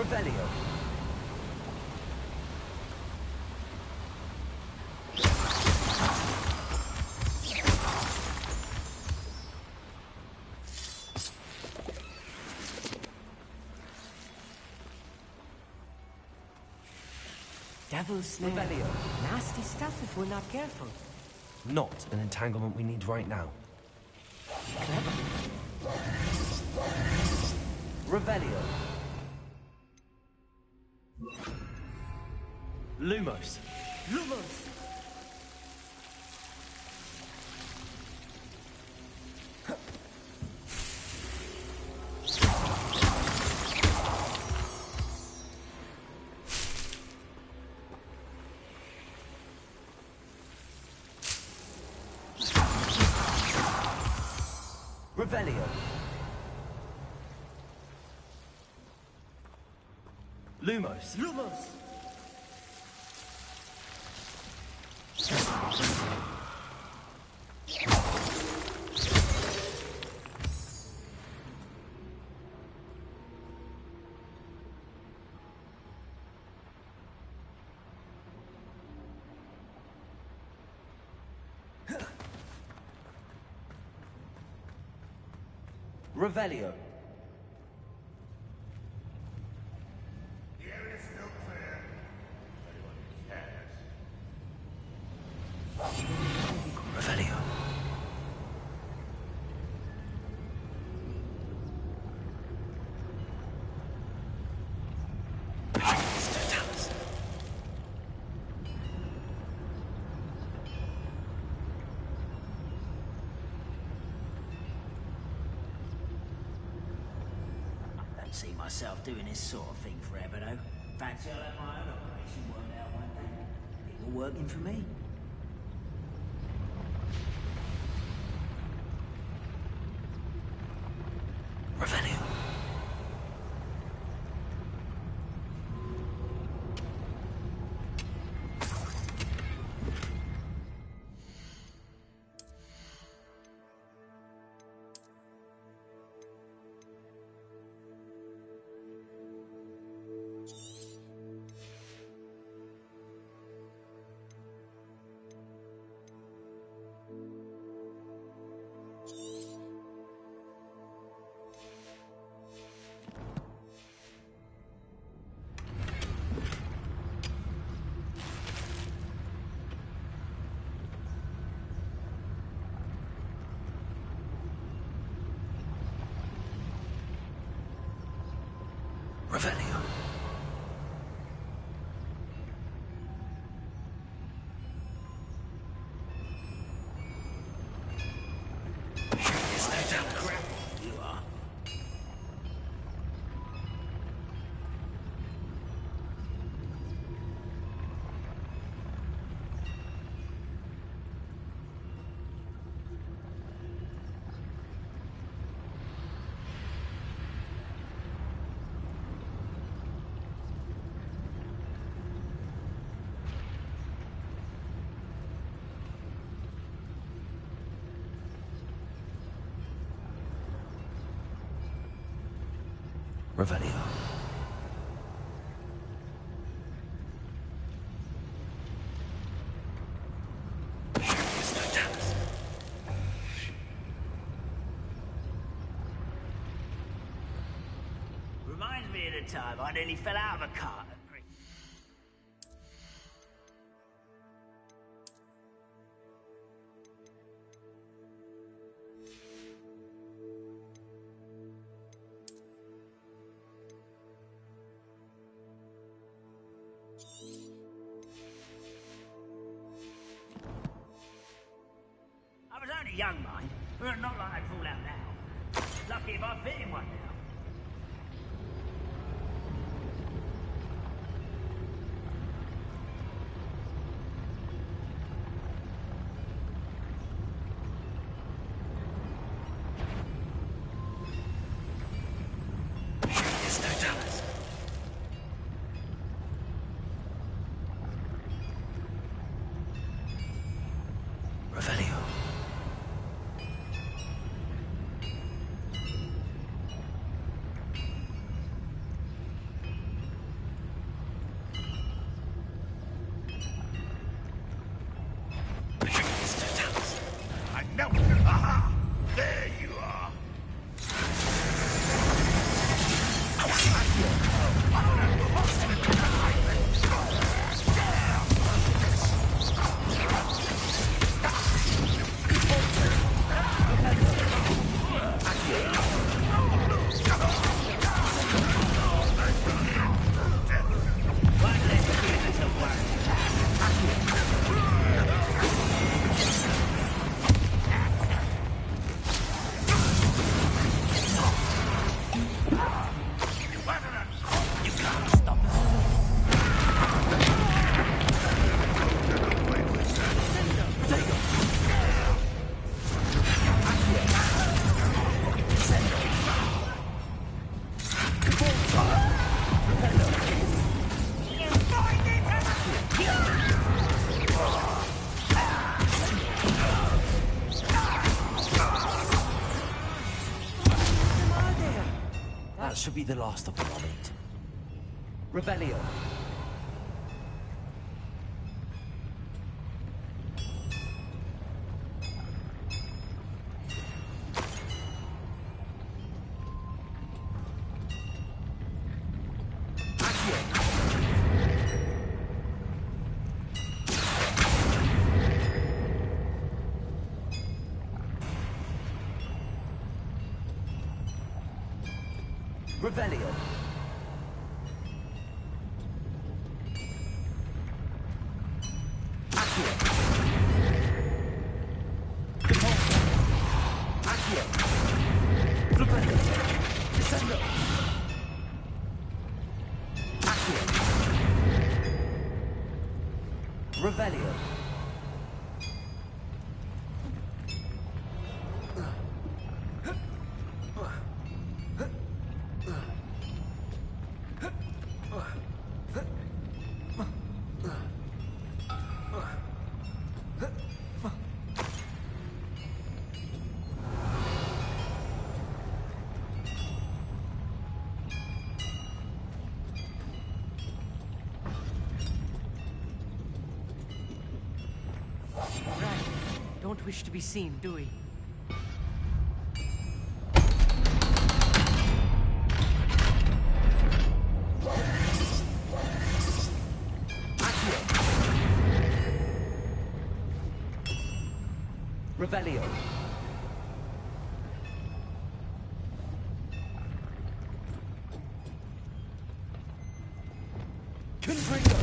Revelio. Devil's snare. Revelio. Nasty stuff if we're not careful. Not an entanglement we need right now. Clever. Revelio. Lumos. Lumos! Revelio. Lumos. Lumos! Revelio. The area is still clear. Anyone cares. Revelio. See myself doing this sort of thing forever, though. Fancy I'll have my own operation worked out one day. People working for me. Revelio. Revelio. There's no doubt. Crap, you are. Revelio. There's no doubt. Reminds me of the time I nearly fell out of a cart at Pre. I was only young, mind. Well, not like I'd fall out now. Lucky if I fit in one now. There's no doubt. Revelio. should be the last of them I'll meet. Revelio. Revelio. Accio. Repulso. Accio. Revelio. Descendo. Accio. Revelio. Don't wish to be seen, do we? Revelio. Confringo.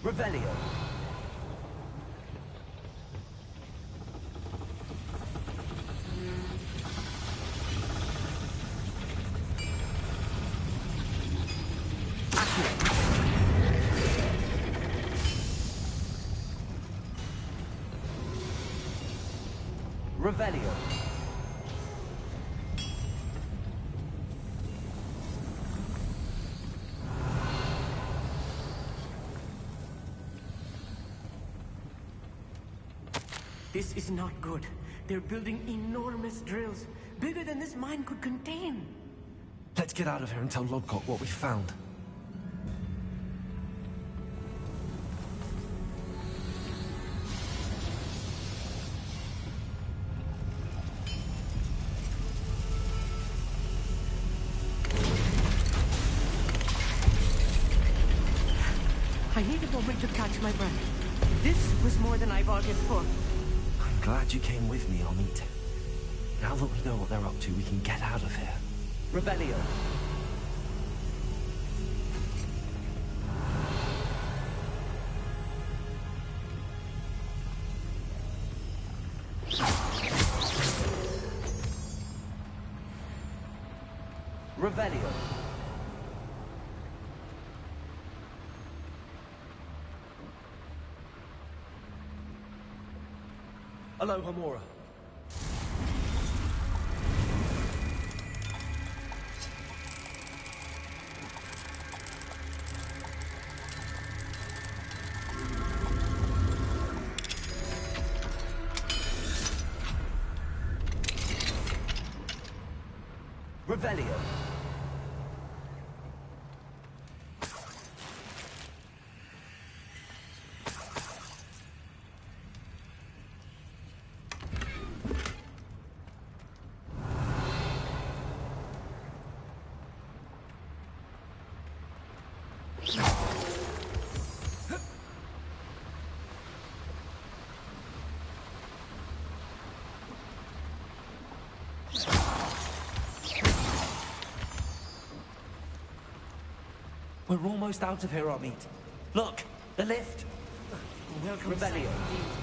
Revelio. Revelio. This is not good. They're building enormous drills, bigger than this mine could contain. Let's get out of here and tell Lodgott what we found. I need a moment to catch my breath. This was more than I bargained for. I'm glad you came with me, Amit. Now that we know what they're up to, we can get out of here. Revelio. Revelio. Hello, Hamura. Revelio. We're almost out of here, Amit. Look, the lift. Welcome, Revelio. sight indeed.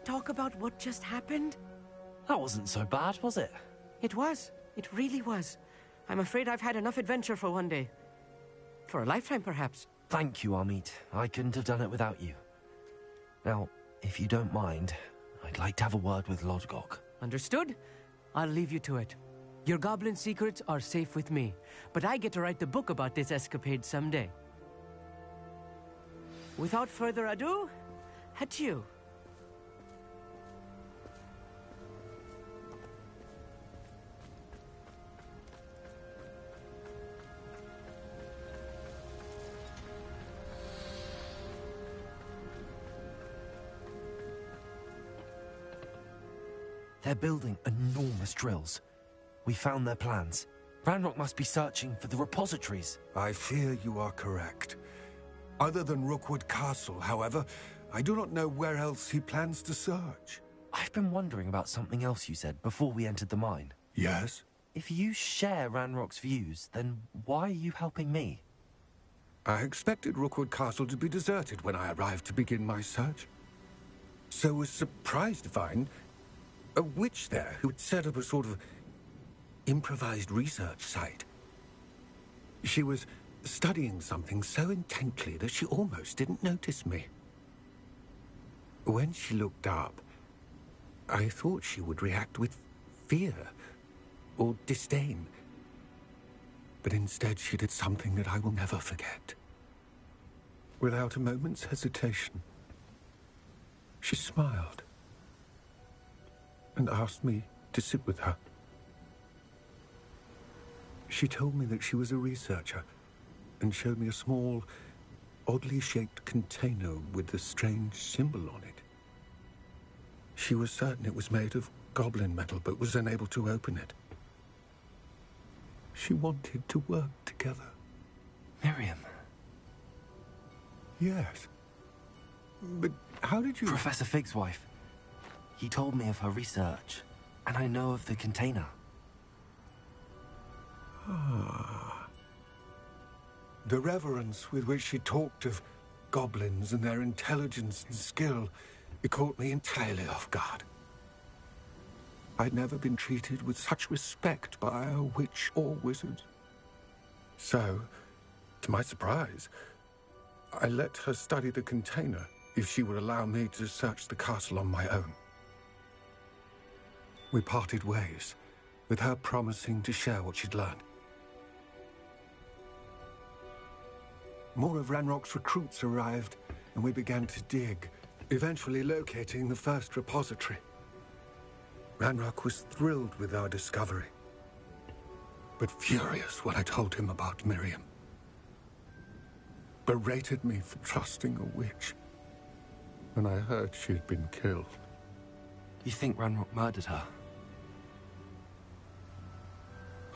talk about what just happened? That wasn't so bad, was it? It was. It really was. I'm afraid I've had enough adventure for one day. For a lifetime, perhaps. Thank you, Amit. I couldn't have done it without you. Now, if you don't mind, I'd like to have a word with Lodgok. Understood? I'll leave you to it. Your goblin secrets are safe with me, but I get to write the book about this escapade someday. Without further ado, adieu. They're building enormous drills. We found their plans. Ranrock must be searching for the repositories. I fear you are correct. Other than Rookwood Castle, however, I do not know where else he plans to search. I've been wondering about something else you said before we entered the mine. Yes? If you share Ranrock's views, then why are you helping me? I expected Rookwood Castle to be deserted when I arrived to begin my search. So was surprised to find a witch there who had set up a sort of improvised research site. She was studying something so intently that she almost didn't notice me. When she looked up, I thought she would react with fear or disdain. But instead she did something that I will never forget. Without a moment's hesitation, she smiled and asked me to sit with her. She told me that she was a researcher and showed me a small, oddly shaped container with a strange symbol on it. She was certain it was made of goblin metal, but was unable to open it. She wanted to work together. Miriam. Yes. But how did you... Professor Fig's wife. He told me of her research, and I know of the container. Ah. The reverence with which she talked of goblins and their intelligence and skill, it caught me entirely off guard. I'd never been treated with such respect by a witch or wizard. So, to my surprise, I let her study the container if she would allow me to search the castle on my own. We parted ways, with her promising to share what she'd learned. More of Ranrock's recruits arrived, and we began to dig, eventually locating the first repository. Ranrock was thrilled with our discovery, but furious when I told him about Miriam. Berated me for trusting a witch when I heard she had been killed. You think Ranrock murdered her?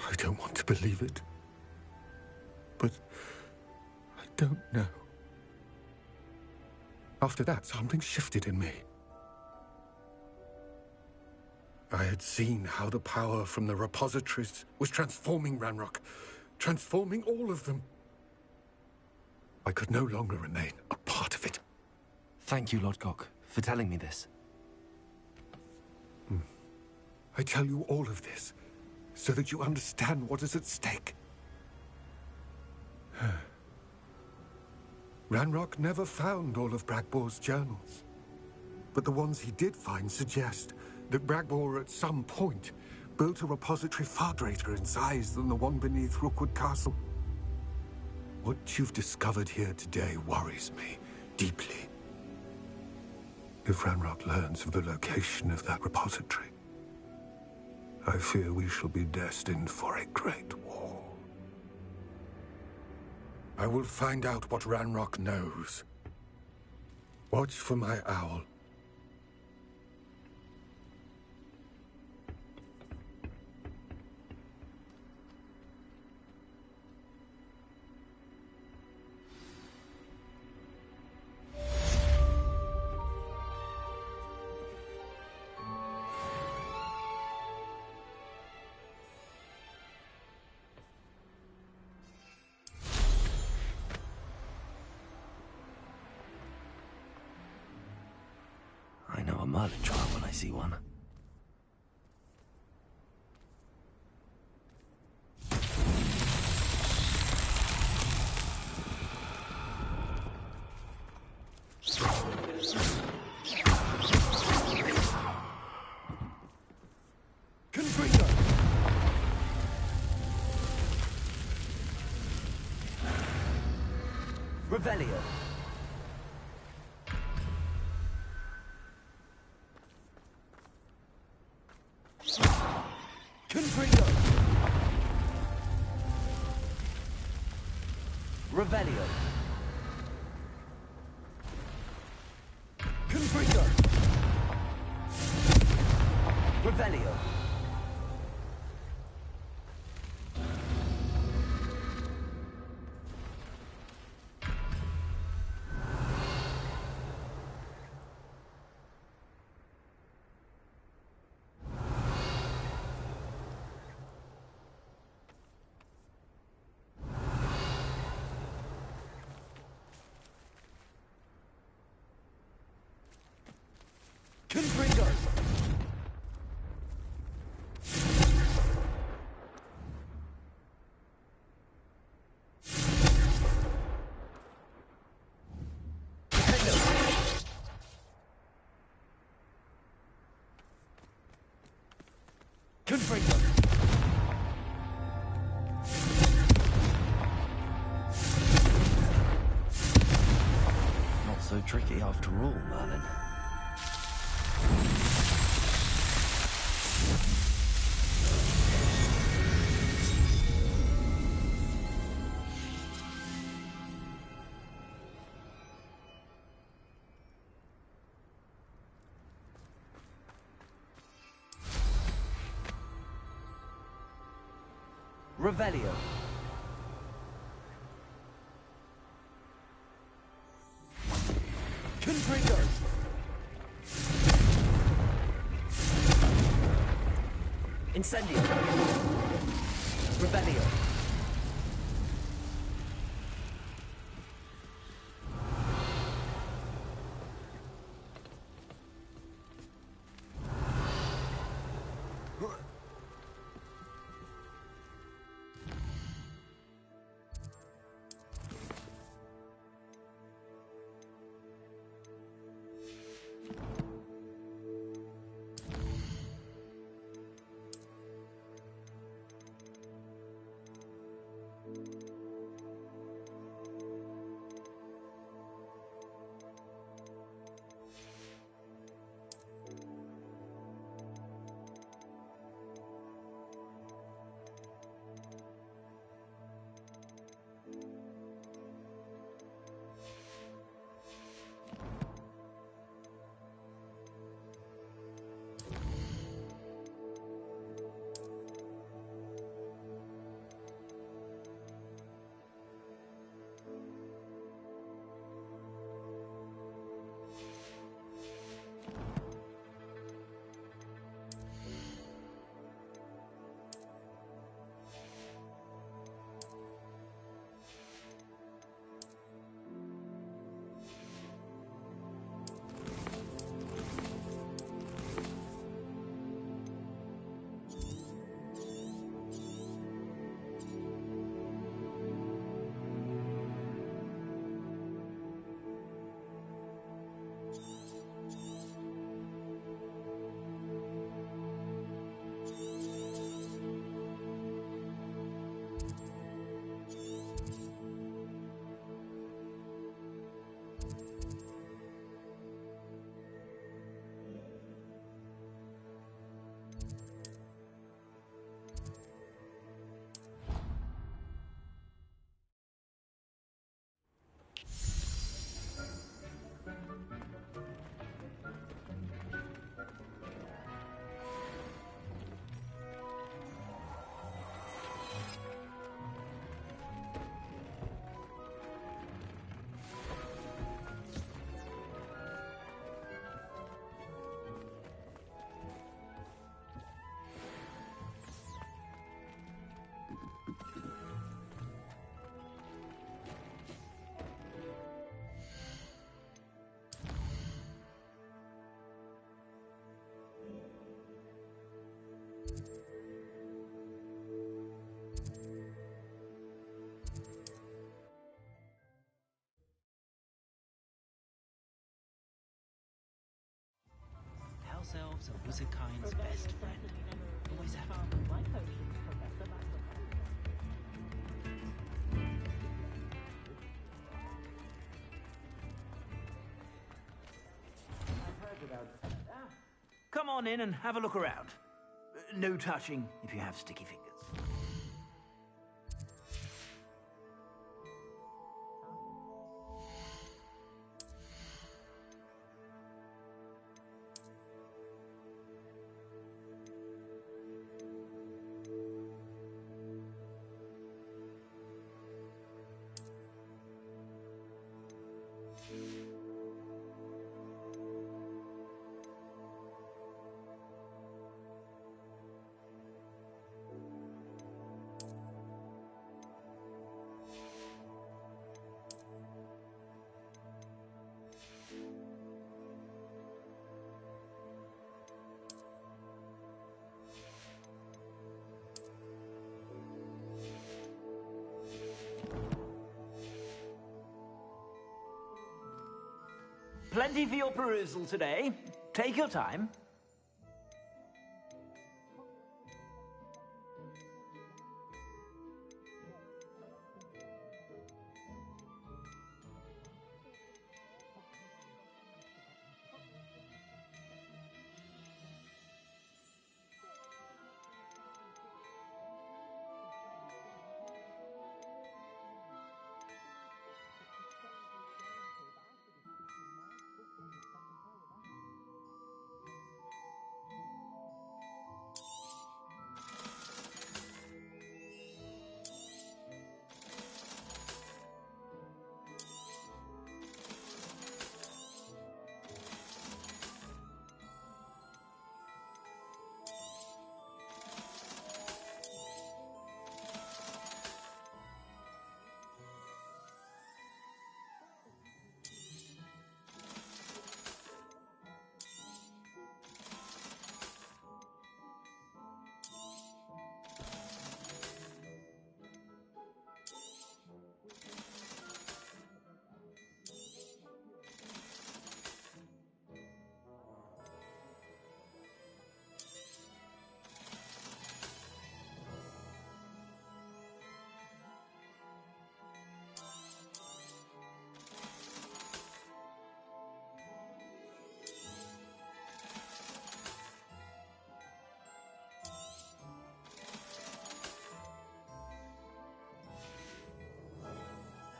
I don't want to believe it, but I don't know. After that, something shifted in me. I had seen how the power from the repositories was transforming Ranrock, transforming all of them. I could no longer remain a part of it. Thank you, Lodgok, for telling me this. I tell you all of this so that you understand what is at stake. Ranrock never found all of Bragbor's journals, but the ones he did find suggest that Bragbor at some point built a repository far greater in size than the one beneath Rookwood Castle. What you've discovered here today worries me deeply. If Ranrock learns of the location of that repository, I fear we shall be destined for a great war. I will find out what Ranrock knows. Watch for my owl. Merlin trial when I see one. Revelio. Confringo. Revelio. Confringo. Revelio. Confringo. Confringo. Not so tricky after all, Merlin. Revelio. Confringo. Incendio. Revelio. yourselves a wizardkind's best friend. Always have. Come on in and have a look around. No touching if you have sticky fingers. Plenty for your perusal today. Take your time.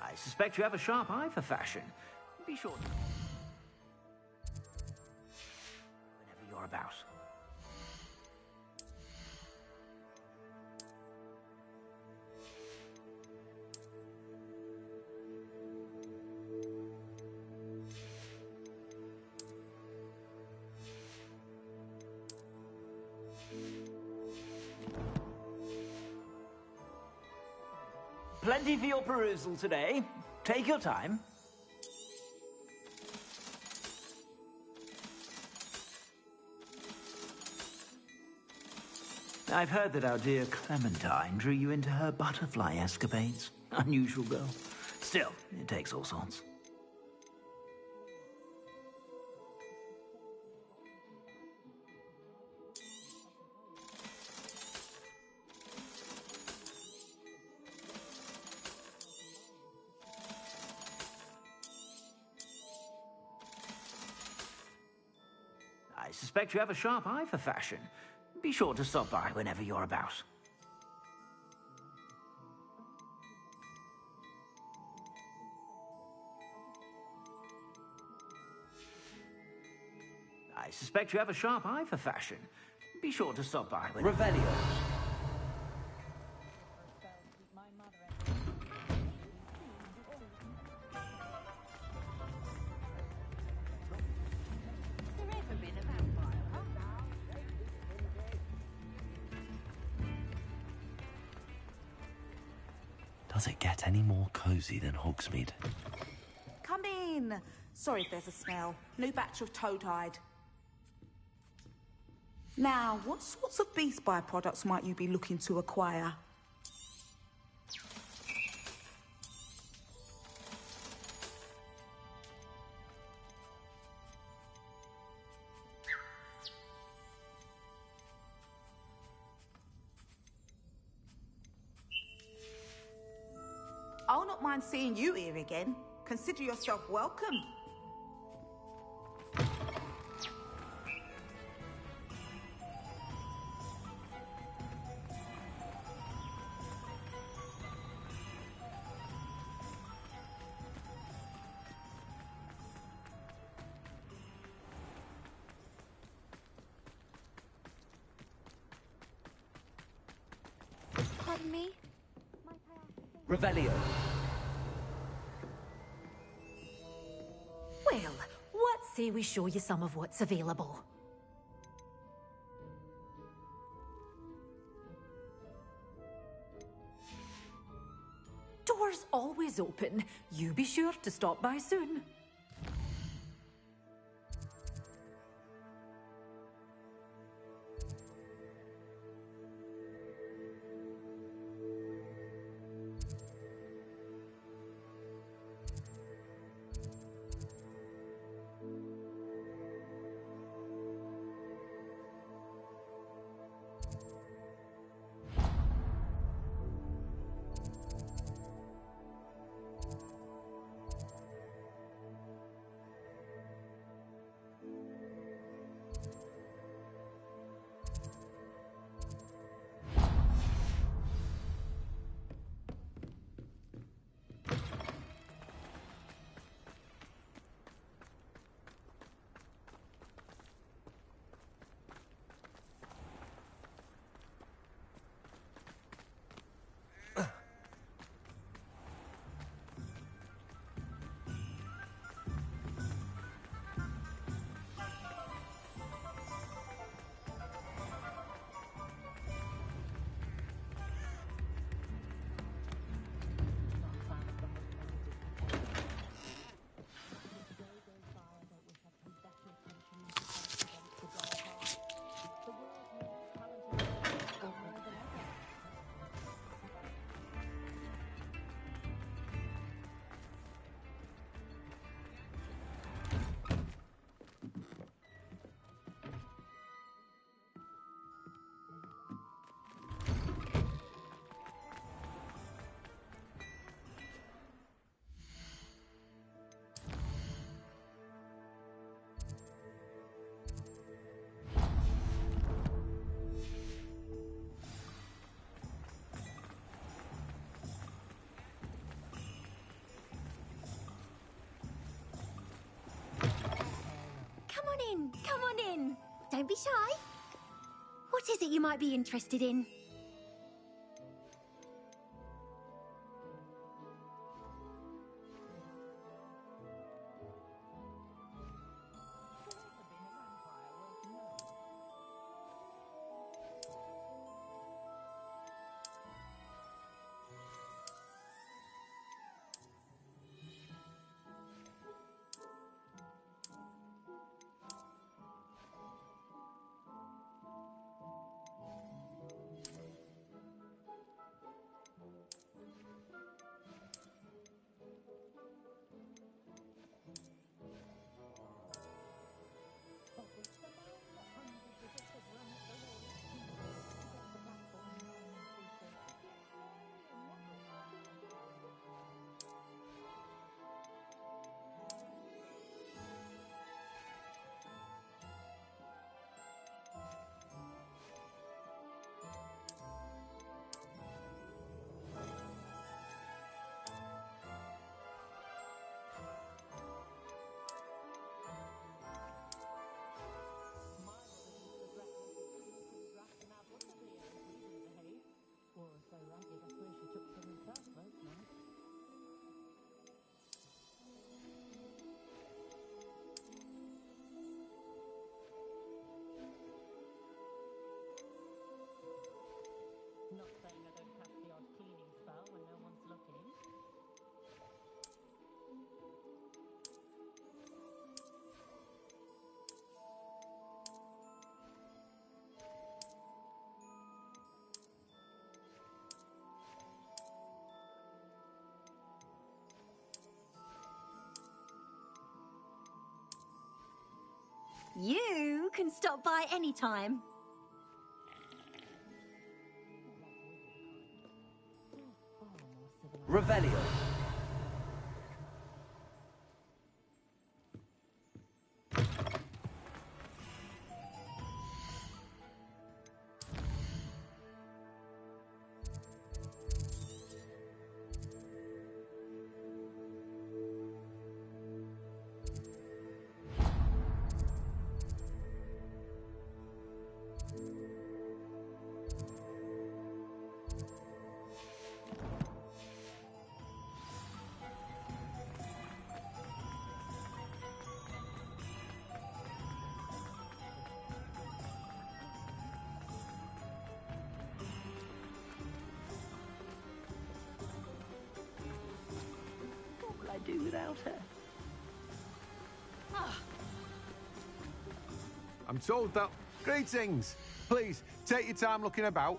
I suspect you have a sharp eye for fashion. Be sure to... whenever you're about. Plenty for your perusal today. Take your time. I've heard that our dear Clementine drew you into her butterfly escapades. Unusual girl. Still, it takes all sorts. I suspect you have a sharp eye for fashion. Be sure to stop by whenever you're about. I suspect you have a sharp eye for fashion. Be sure to stop by whenever... Revelio. Does it get any more cozy than Hogsmeade? Come in. Sorry if there's a smell. New batch of toad-hide. Now, what sorts of beast byproducts might you be looking to acquire? mind seeing you here again. Consider yourself welcome. Pardon me? Revelio. Well, what say we show you some of what's available? Doors always open. You be sure to stop by soon. Come on in. Don't be shy. What is it you might be interested in? You can stop by anytime. Revelio. do without her. I'm told that... Greetings! Please, take your time looking about.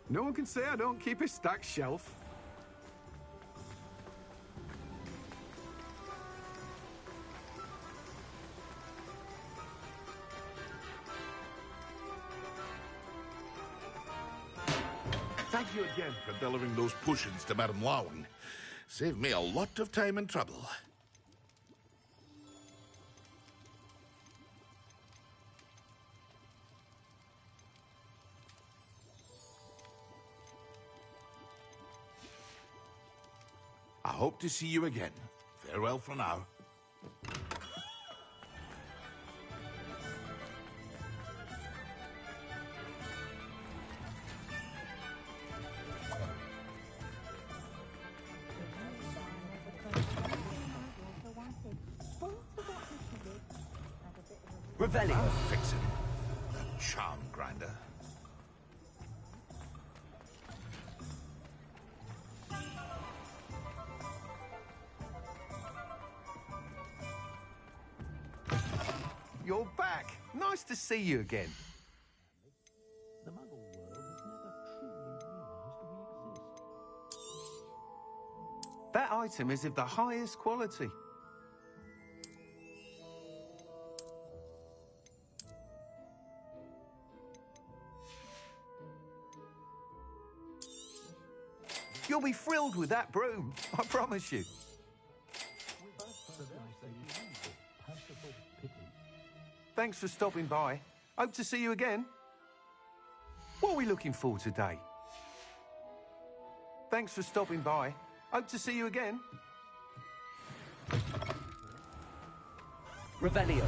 No one can say I don't keep a stacked shelf. Thank you again for delivering those potions to Madame Lawing. Saved me a lot of time and trouble. I hope to see you again. Farewell for now. Revelio. Fix him. A charm grinder. You're back. Nice to see you again. The Muggle world has never truly realized we exist. That item is of the highest quality. You'll be thrilled with that broom, I promise you. Thanks for stopping by. Hope to see you again. What are we looking for today? Thanks for stopping by. Hope to see you again. Revelio.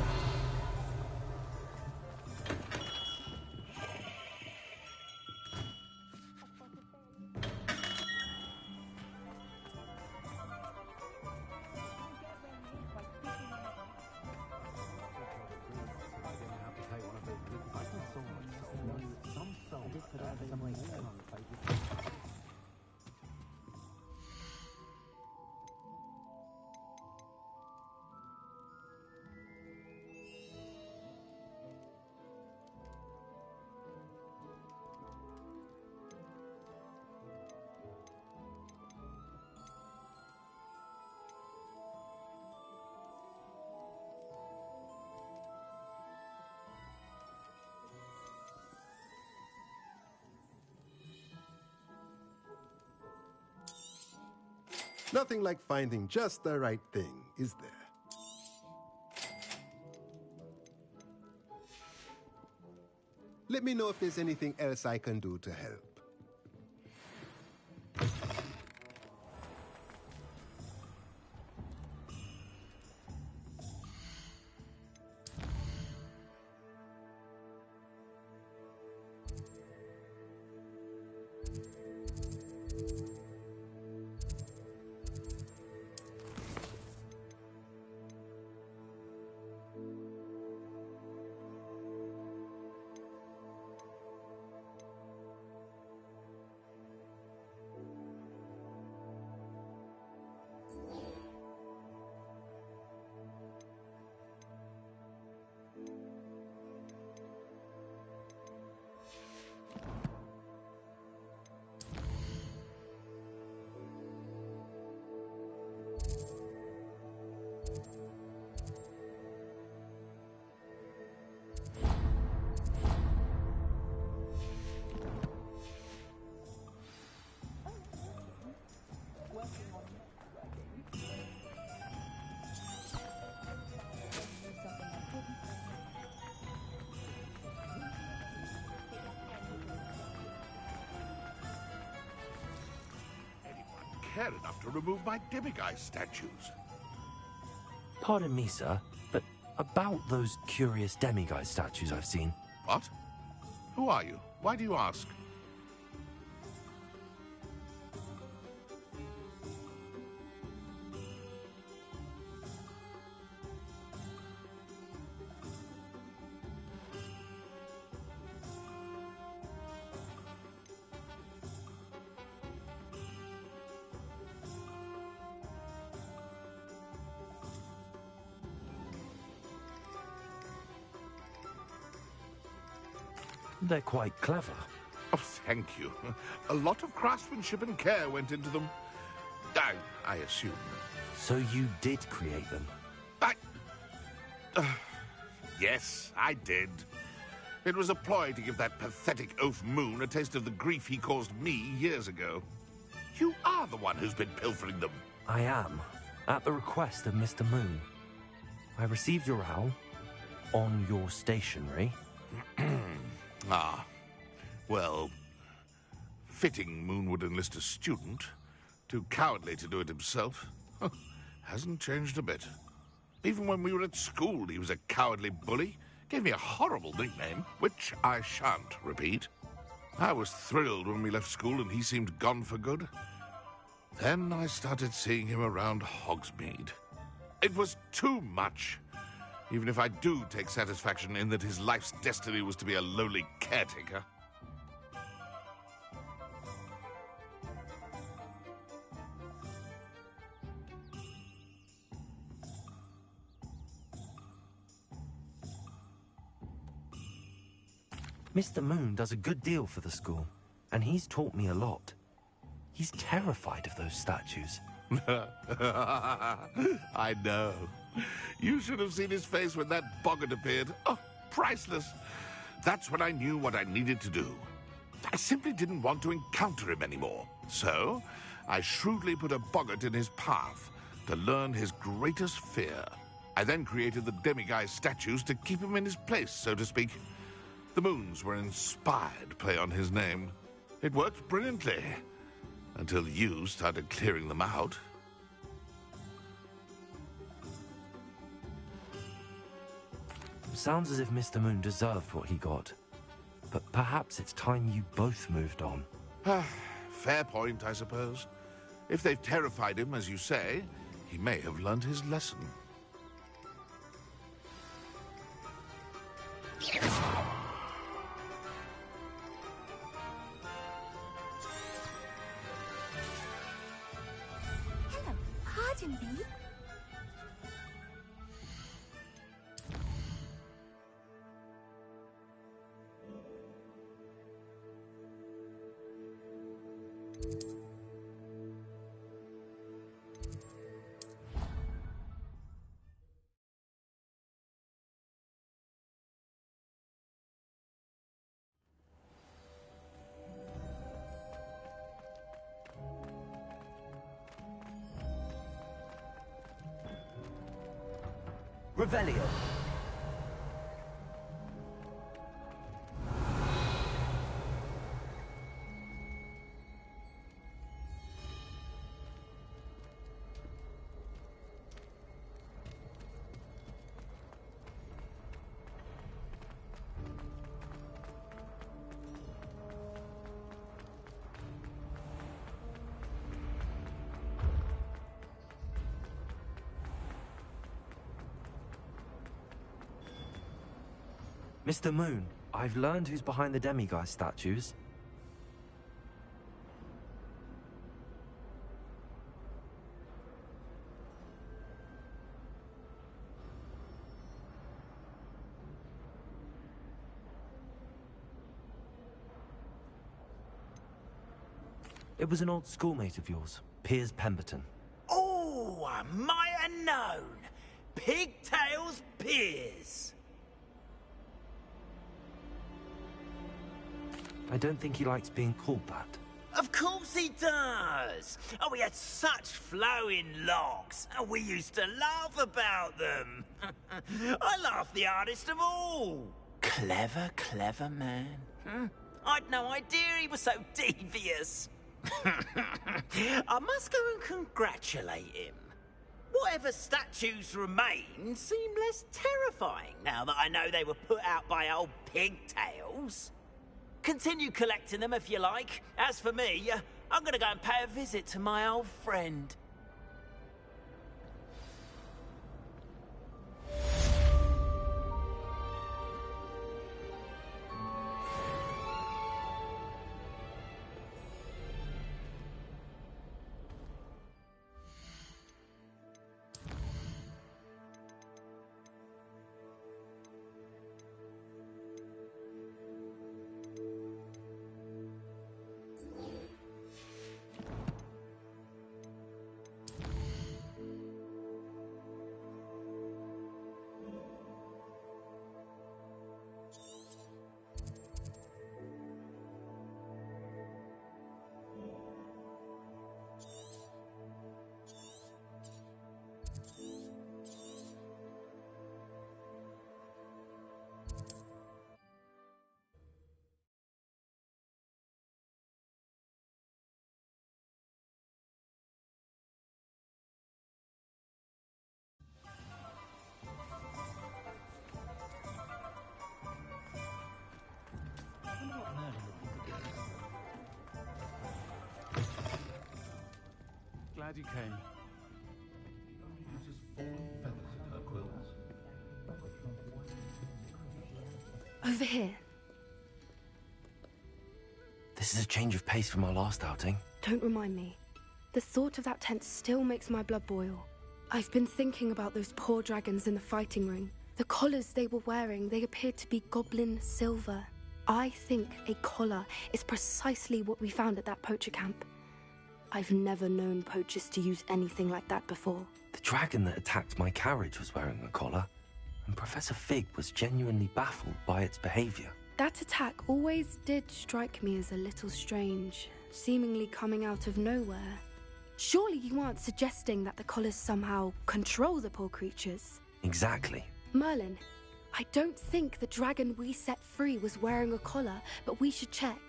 Nothing like finding just the right thing, is there? Let me know if there's anything else I can do to help. Care enough to remove my demiguise statues. Pardon me, sir, but about those curious demiguise statues I've seen. What? Who are you? Why do you ask? They're quite clever. Oh, thank you. A lot of craftsmanship and care went into them. I assume. So you did create them? Yes, I did. It was a ploy to give that pathetic oaf Moon a taste of the grief he caused me years ago. You are the one who's been pilfering them. I am, at the request of Mr. Moon. I received your owl on your stationery. Ah, well, fitting Moon would enlist a student. Too cowardly to do it himself. Hasn't changed a bit. Even when we were at school, he was a cowardly bully. Gave me a horrible nickname, which I shan't repeat. I was thrilled when we left school and he seemed gone for good. Then I started seeing him around Hogsmeade. It was too much. Even if I do take satisfaction in that his life's destiny was to be a lowly caretaker. Mr. Moon does a good deal for the school, and he's taught me a lot. He's terrified of those statues. I know. You should have seen his face when that boggart appeared. Oh, priceless. That's when I knew what I needed to do. I simply didn't want to encounter him anymore. So, I shrewdly put a boggart in his path to learn his greatest fear. I then created the demiguise statues to keep him in his place, so to speak. The moons were an inspired play on his name. It worked brilliantly, until you started clearing them out. Sounds as if Mr. Moon deserved what he got. But perhaps it's time you both moved on. Fair point, I suppose. If they've terrified him, as you say, he may have learned his lesson. Pardon me? Revelio. Mr. Moon, I've learned who's behind the demiguise statues. It was an old schoolmate of yours, Piers Pemberton. Oh, I might have known. Pigtails Piers. I don't think he likes being called that. Of course he does. Oh, he had such flowing locks, and we used to laugh about them. I laughed the hardest of all. Clever, clever man. I'd no idea he was so devious. I must go and congratulate him. Whatever statues remain seem less terrifying now that I know they were put out by old pigtails. Continue collecting them if you like. As for me, I'm gonna go and pay a visit to my old friend. glad you came. Over here. This is a change of pace from our last outing. Don't remind me. The thought of that tent still makes my blood boil. I've been thinking about those poor dragons in the fighting ring. The collars they were wearing, they appeared to be goblin silver. I think a collar is precisely what we found at that poacher camp. I've never known poachers to use anything like that before. The dragon that attacked my carriage was wearing a collar, and Professor Fig was genuinely baffled by its behavior. That attack always did strike me as a little strange, seemingly coming out of nowhere. Surely you aren't suggesting that the collars somehow control the poor creatures? Exactly. Merlin, I don't think the dragon we set free was wearing a collar, but we should check.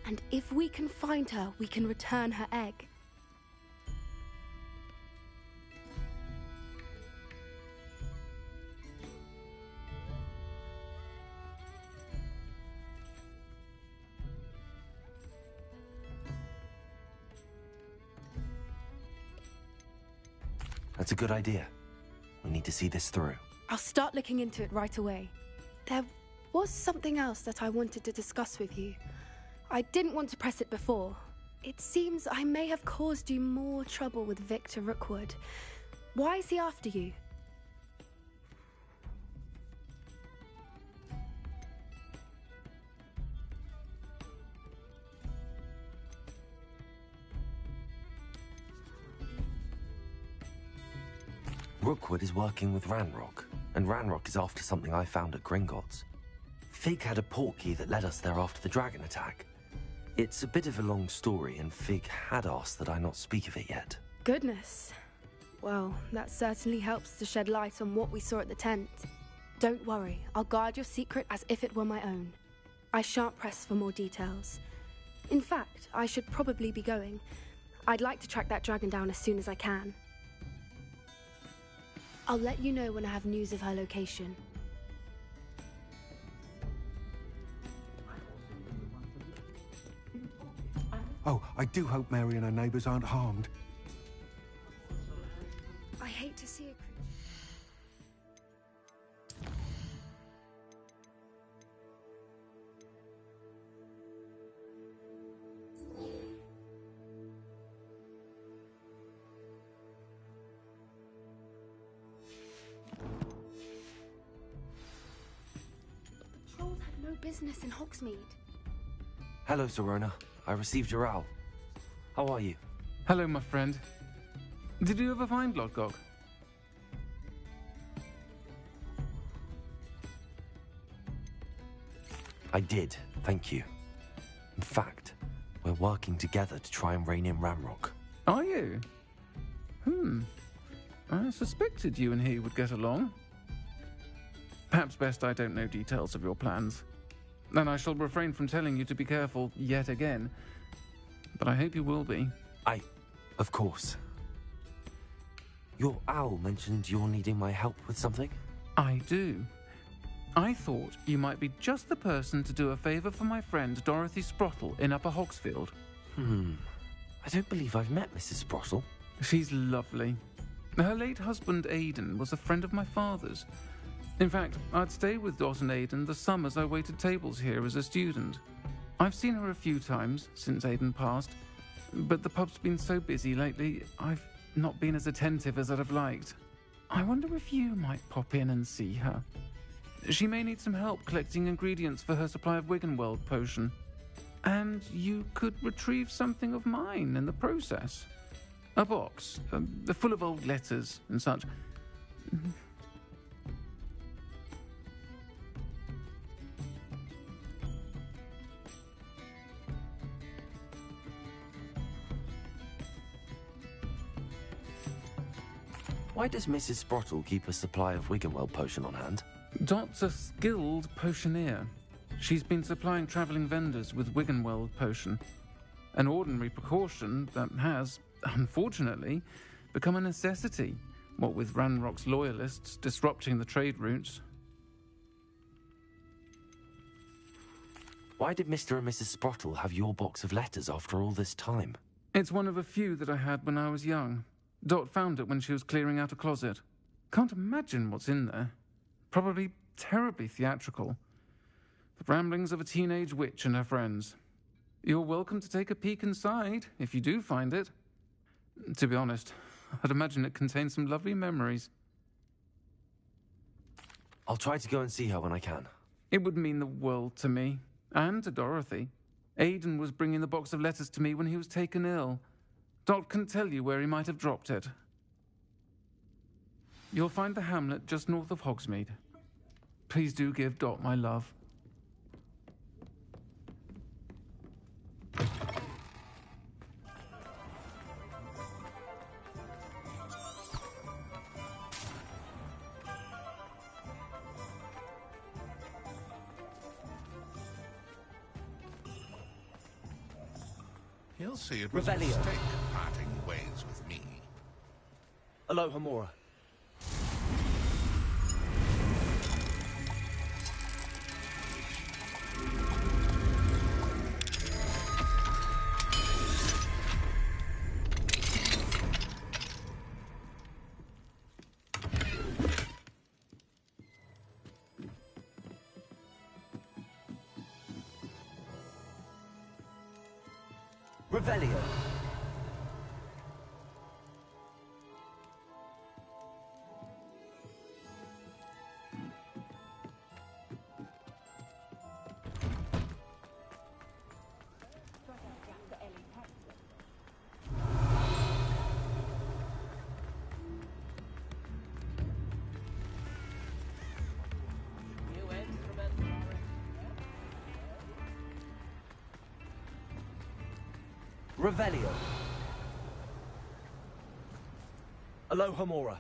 And if we can find her, we can return her egg. That's a good idea. We need to see this through. I'll start looking into it right away. There was something else that I wanted to discuss with you. I didn't want to press it before. It seems I may have caused you more trouble with Victor Rookwood. Why is he after you? Rookwood is working with Ranrock, and Ranrock is after something I found at Gringotts. Fig had a portkey that led us there after the dragon attack. It's a bit of a long story, and Fig had asked that I not speak of it yet. Goodness. Well, that certainly helps to shed light on what we saw at the tent. Don't worry, I'll guard your secret as if it were my own. I shan't press for more details. In fact, I should probably be going. I'd like to track that dragon down as soon as I can. I'll let you know when I have news of her location. Oh, I do hope Mary and her neighbours aren't harmed. I hate to see a creature. The trolls had no business in Hogsmeade. Hello, Serona. I received your owl. How are you? Hello, my friend. Did you ever find Lodgok? I did, thank you. In fact, we're working together to try and rein in Ranrock. Are you? I suspected you and he would get along. Perhaps best I don't know details of your plans. And I shall refrain from telling you to be careful yet again. But I hope you will be. Of course. Your owl mentioned you're needing my help with something? I do. I thought you might be just the person to do a favour for my friend Dorothy Sprottle in Upper Hogsfield. I don't believe I've met Mrs. Sprottle. She's lovely. Her late husband Aidan was a friend of my father's. In fact, I'd stayed with Dot and Aidan the summers I waited tables here as a student. I've seen her a few times since Aidan passed, but the pub's been so busy lately, I've not been as attentive as I'd have liked. I wonder if you might pop in and see her. She may need some help collecting ingredients for her supply of Wiggenweld potion. And you could retrieve something of mine in the process. A box, full of old letters and such. Why does Mrs. Sprottle keep a supply of Wiggenweld potion on hand? Dot's a skilled potioneer. She's been supplying travelling vendors with Wiggenweld potion. An ordinary precaution that has, unfortunately, become a necessity, what with Ranrock's loyalists disrupting the trade routes. Why did Mr. and Mrs. Sprottle have your box of letters after all this time? It's one of a few that I had when I was young. Dot found it when she was clearing out a closet. Can't imagine what's in there. Probably terribly theatrical. The ramblings of a teenage witch and her friends. You're welcome to take a peek inside, if you do find it. To be honest, I'd imagine it contains some lovely memories. I'll try to go and see her when I can. It would mean the world to me, and to Dorothy. Aidan was bringing the box of letters to me when he was taken ill. Dot can tell you where he might have dropped it. You'll find the hamlet just north of Hogsmeade. Please do give Dot my love. He'll see it was a Revelio. mistake parting ways with me. Alohomora. Revelio. Revelio. Alohomora.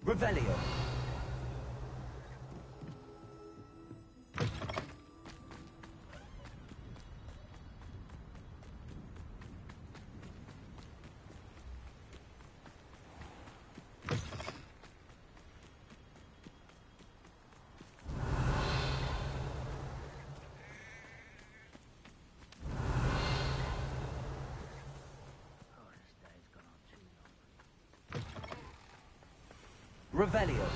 Revelio. Revelio.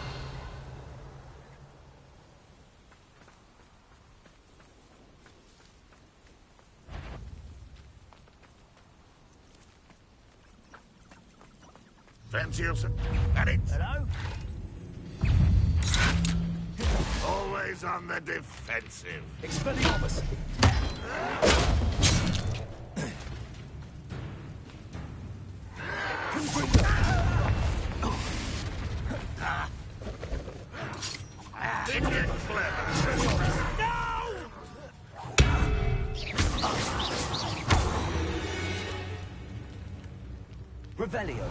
Fancy yourself at it. Hello? Always on the defensive. Expelliarmus. Think you're clever. Revelio.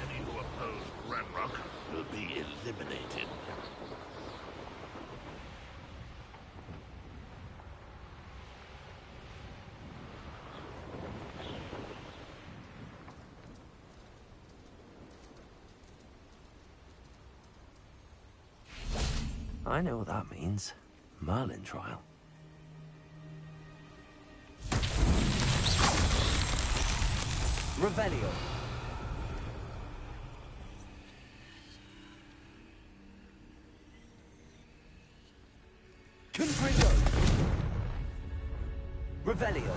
Any who oppose Ranrock will be eliminated. I know what that means. Merlin trial. Revelio. Confringo. Revelio.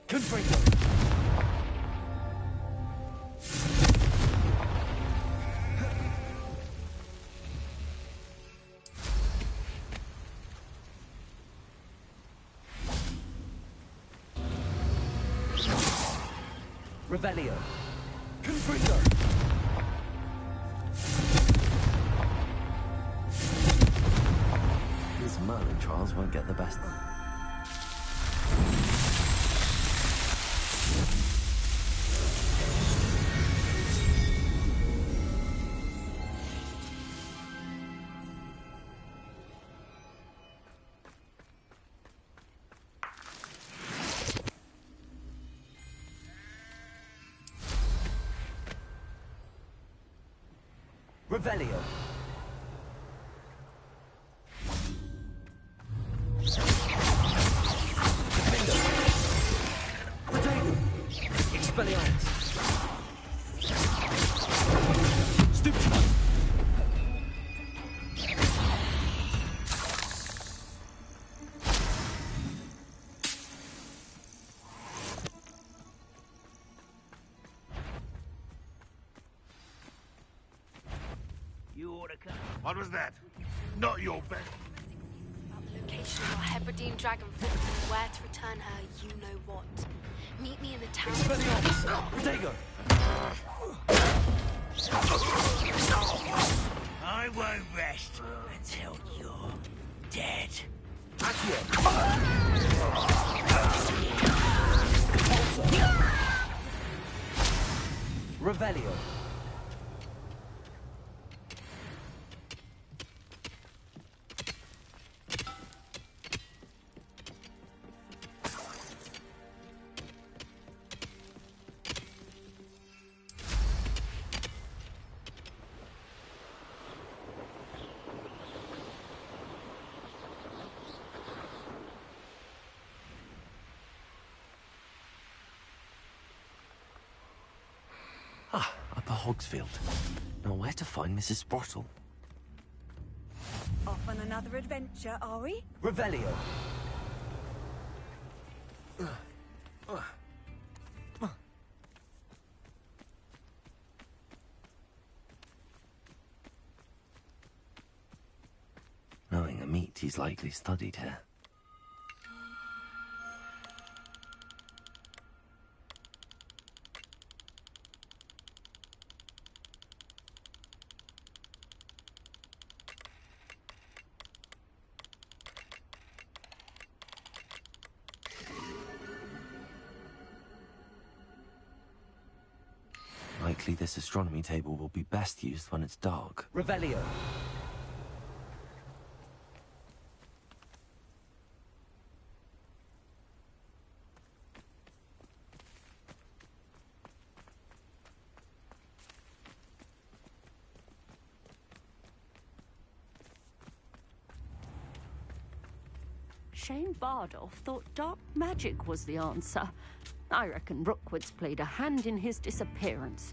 Confringo. Revelio. Confringo. These Merlin trials won't get the best of them. Revelio. Potato. Expelliarmus. Stupefy. You ought to come. What was that? Not your best. About the location of our Hebridean dragonflight and where to return her, you know what. Meet me in the town. Expelliarmus. Potato. I won't rest until you're dead. Accio. Revelio. Ah, Upper Hogsfield. Now where to find Mrs. Sprottle? Off on another adventure, are we? Revelio. Knowing a meat, he's likely studied here. Likely this astronomy table will be best used when it's dark. Revelio. Shane Bardolph thought dark magic was the answer. I reckon Rookwood's played a hand in his disappearance.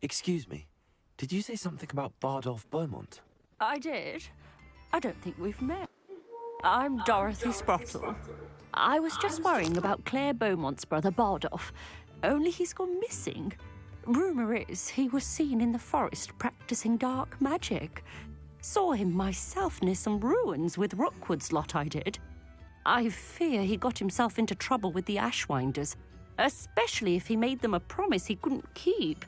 Excuse me, did you say something about Bardolph Beaumont? I did. I don't think we've met. I'm Dorothy Sprottle. I was just worrying about Claire Beaumont's brother Bardolph, only he's gone missing. Rumour is he was seen in the forest practicing dark magic. Saw him myself near some ruins with Rookwood's lot I did. I fear he got himself into trouble with the Ashwinders, especially if he made them a promise he couldn't keep.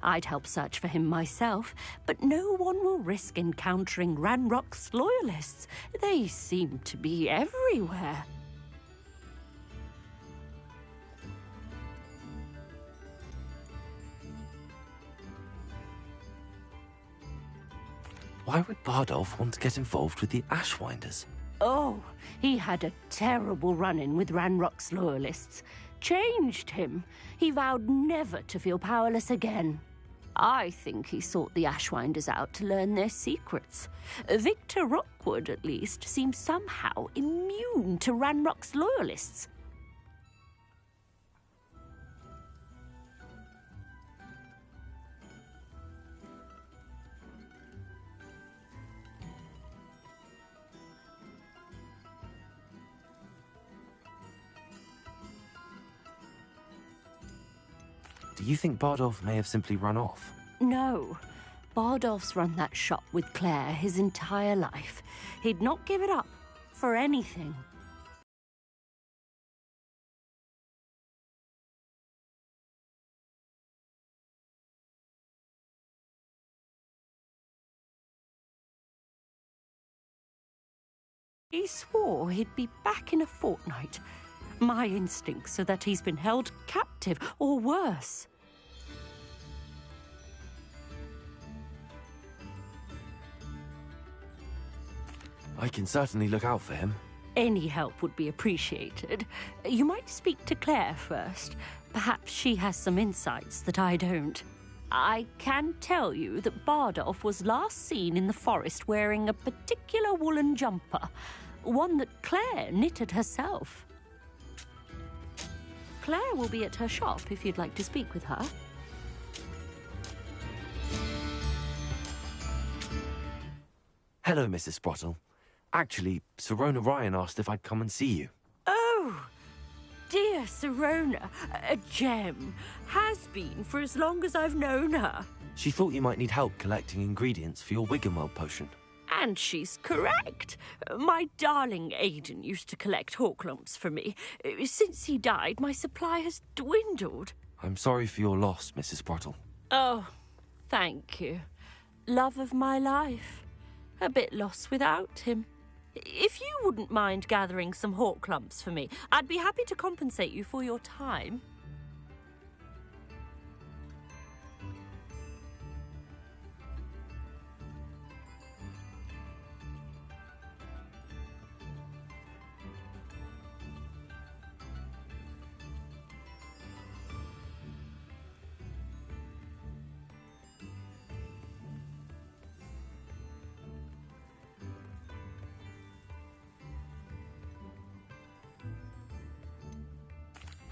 I'd help search for him myself, but no one will risk encountering Ranrock's loyalists. They seem to be everywhere. Why would Bardolph want to get involved with the Ashwinders? Oh, he had a terrible run-in with Ranrock's loyalists. Changed him. He vowed never to feel powerless again. I think he sought the Ashwinders out to learn their secrets. Victor Rockwood, at least, seems somehow immune to Ranrock's loyalists. Do you think Bardolph may have simply run off? No. Bardolph's run that shop with Claire his entire life. He'd not give it up for anything. He swore he'd be back in a fortnight. My instincts are that he's been held captive, or worse. I can certainly look out for him. Any help would be appreciated. You might speak to Claire first. Perhaps she has some insights that I don't. I can tell you that Bardolph was last seen in the forest wearing a particular woolen jumper, one that Claire knitted herself. Claire will be at her shop if you'd like to speak with her. Hello, Mrs. Sprottle. Actually, Sirona Ryan asked if I'd come and see you. Oh, dear Sirona, a gem. Has been for as long as I've known her. She thought you might need help collecting ingredients for your Wiggenweld potion. And she's correct. My darling Aidan used to collect hawklumps for me. Since he died, my supply has dwindled. I'm sorry for your loss, Mrs. Sprottle. Oh, thank you. Love of my life. A bit lost without him. If you wouldn't mind gathering some hawklumps for me, I'd be happy to compensate you for your time.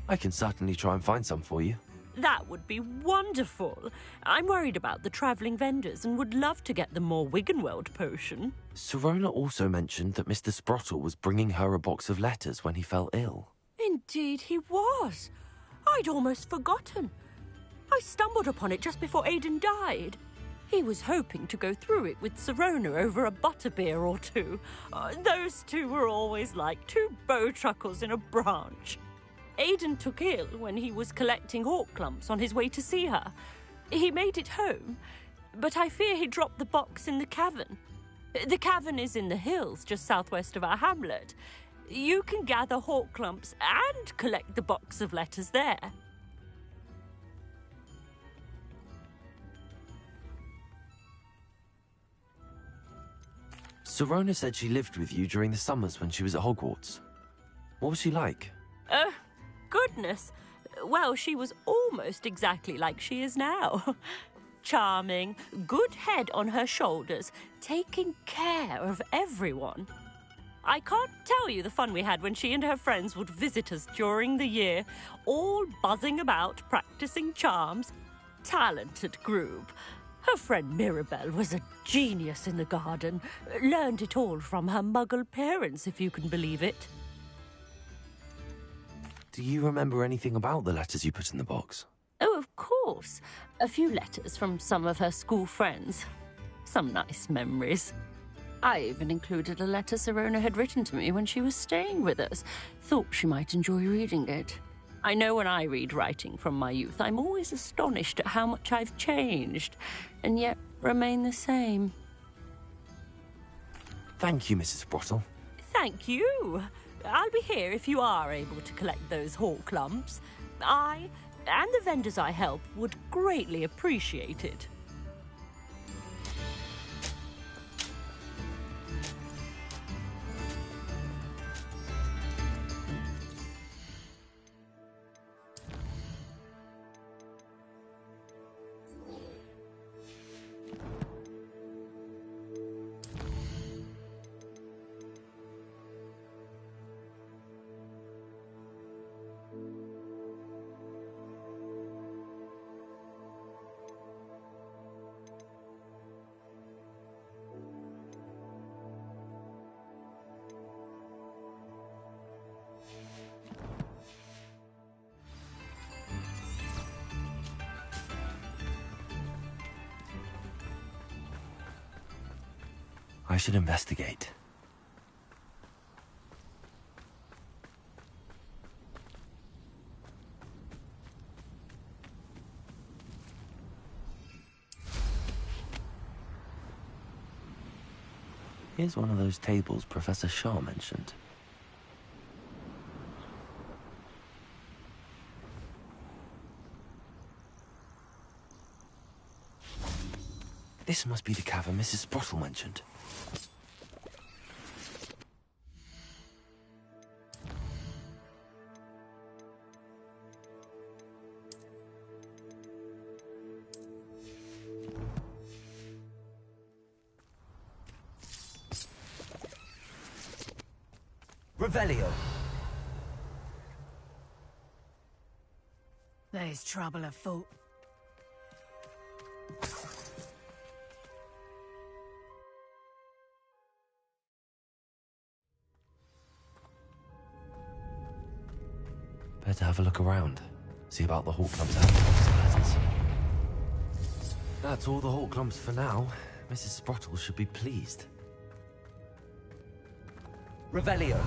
I can certainly try and find some for you. That would be wonderful. I'm worried about the travelling vendors and would love to get them more Wiggenweld potion. Sirona also mentioned that Mr. Sprottle was bringing her a box of letters when he fell ill. Indeed he was. I'd almost forgotten. I stumbled upon it just before Aidan died. He was hoping to go through it with Sirona over a butterbeer or two. Those two were always like two bowtruckles in a branch. Aidan took ill when he was collecting hawklumps on his way to see her. He made it home, but I fear he dropped the box in the cavern. The cavern is in the hills just southwest of our hamlet. You can gather hawklumps and collect the box of letters there. Sirona said she lived with you during the summers when she was at Hogwarts. What was she like? Goodness. Well, she was almost exactly like she is now. Charming, good head on her shoulders, taking care of everyone. I can't tell you the fun we had when she and her friends would visit us during the year, all buzzing about, practicing charms. Talented group. Her friend Mirabelle was a genius in the garden. Learned it all from her muggle parents, if you can believe it. Do you remember anything about the letters you put in the box? Oh, of course. A few letters from some of her school friends. Some nice memories. I even included a letter Sirona had written to me when she was staying with us. Thought she might enjoy reading it. I know when I read writing from my youth, I'm always astonished at how much I've changed, and yet remain the same. Thank you, Mrs. Sprottle. Thank you. I'll be here if you are able to collect those hawklumps. I, and the vendors I help, would greatly appreciate it. I should investigate. Here's one of those tables Professor Shaw mentioned. This must be the cavern Mrs. Sprottle mentioned. Revelio. There's trouble afoot. Better have a look around. See about the Hawk Clump's letters. That's all the Hawk Clumps for now. Mrs. Sprottle should be pleased. Revelio.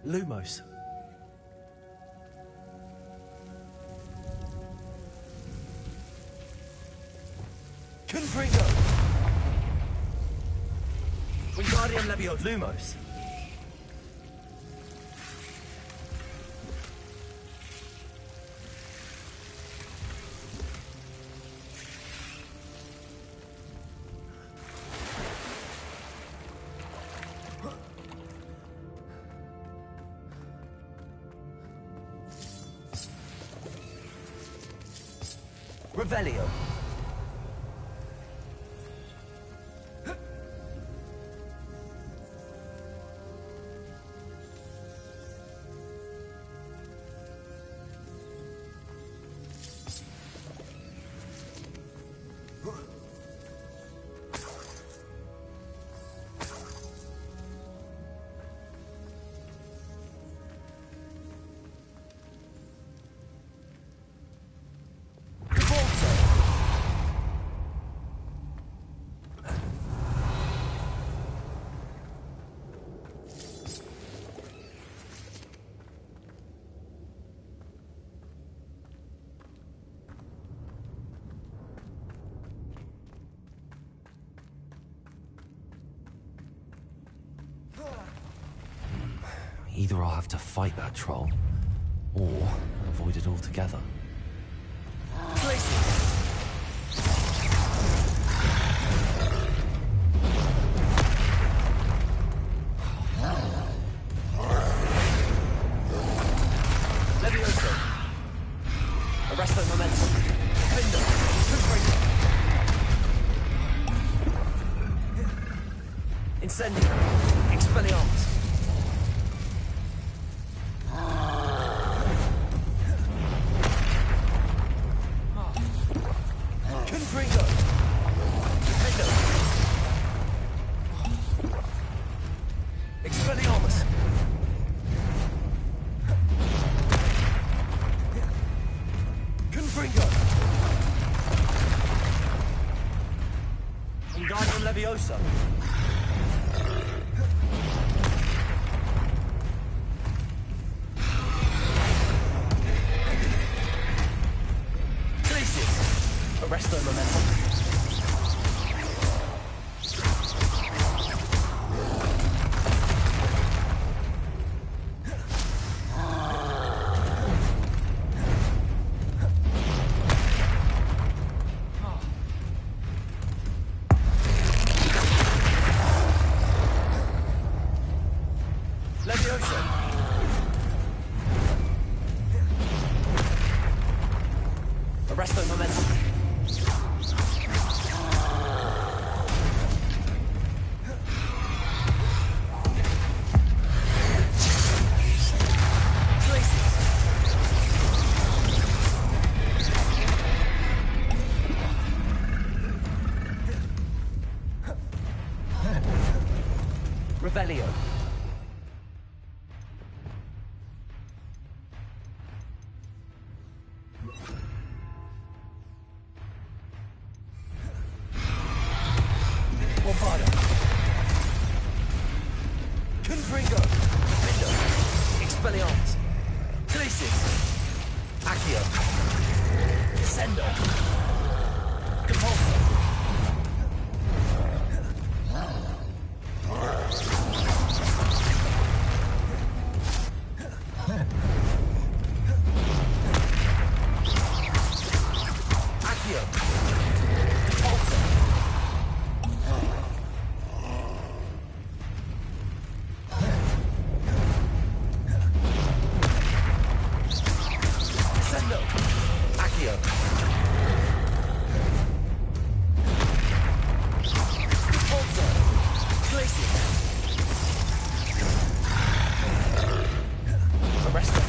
Lumos. Confringo. Wingardium Leviosa. Lumos. Revelio. Either I'll have to fight that troll, or avoid it altogether. Leviosa. Arresto momentum. Finder. Confringo. Incendio. Expelliarmus. Confringo. Defendo. Expelliarmus. Confringo. Wingardium Leviosa. Arresto momentum. Confringo! Vindo! Expelliarmus! Glacius! Accio! Descendo! Compulso! Accio! Compulso! Descendo! Accio! Compulso! Glacius! Arresto!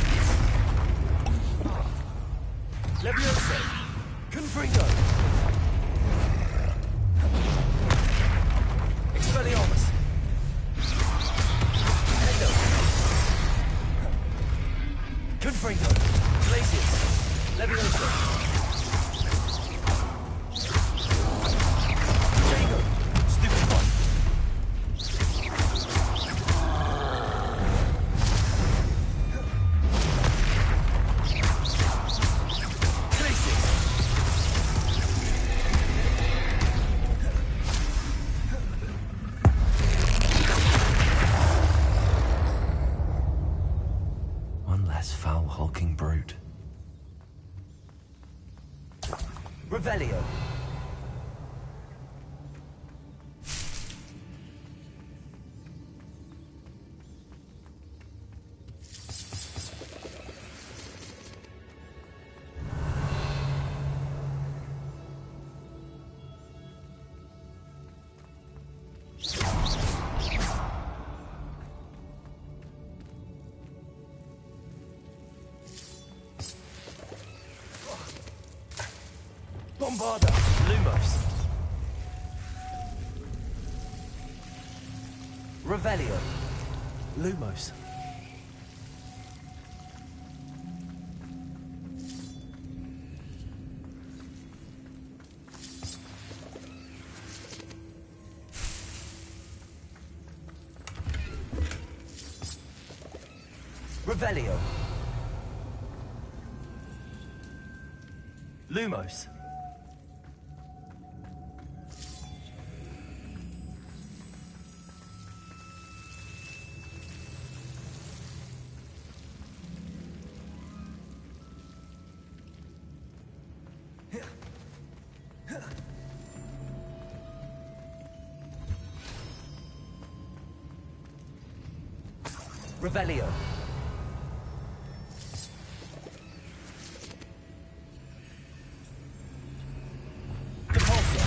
Levioso! Confringo! Expelliarmus! Hendo! Confringo! Glacius! Levioso! Jago! Stupid one! Glacius! One less foul, hulking brute. Revelio! Bombarda! Lumos! Revelio! Lumos! Revelio! Lumos! Revelio! Compulso!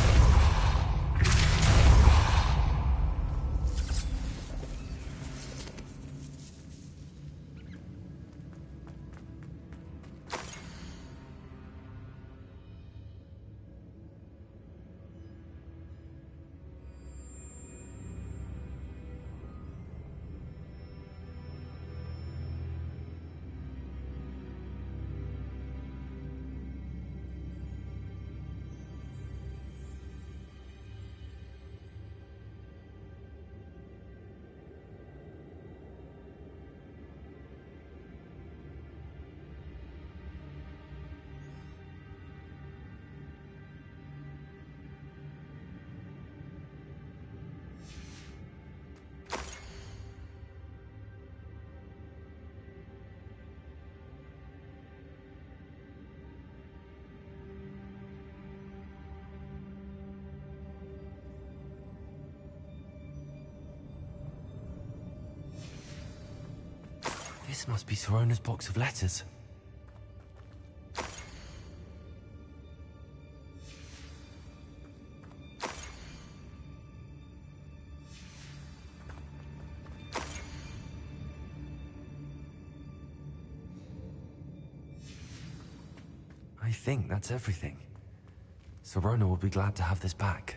This must be Sorona's box of letters. I think that's everything. Sorona will be glad to have this back.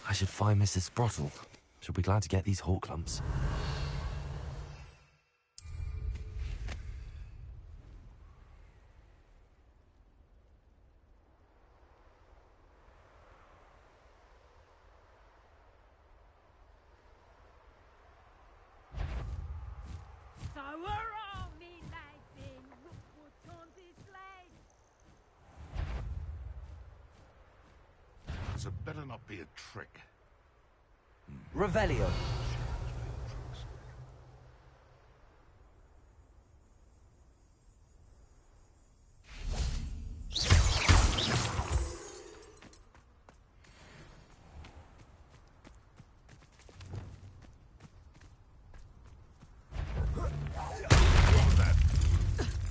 I should find Mrs. Sprottle. She'll be glad to get these hawk lumps. So are all me lads in Rookwood Taunty's glade. So better not be a trick. Revelio.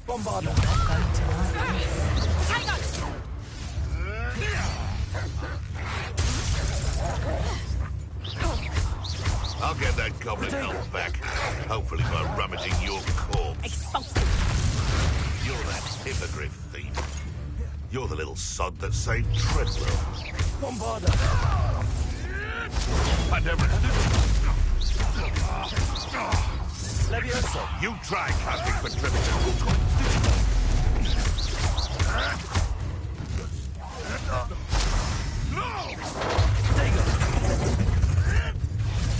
Bombarder. I'll get that goblin health back. Hopefully by rummaging your corpse. You're that hippogriff thief. You're the little sod that saved Treadwell. Bombarder. I never... Levioso. You try casting for Treadwell.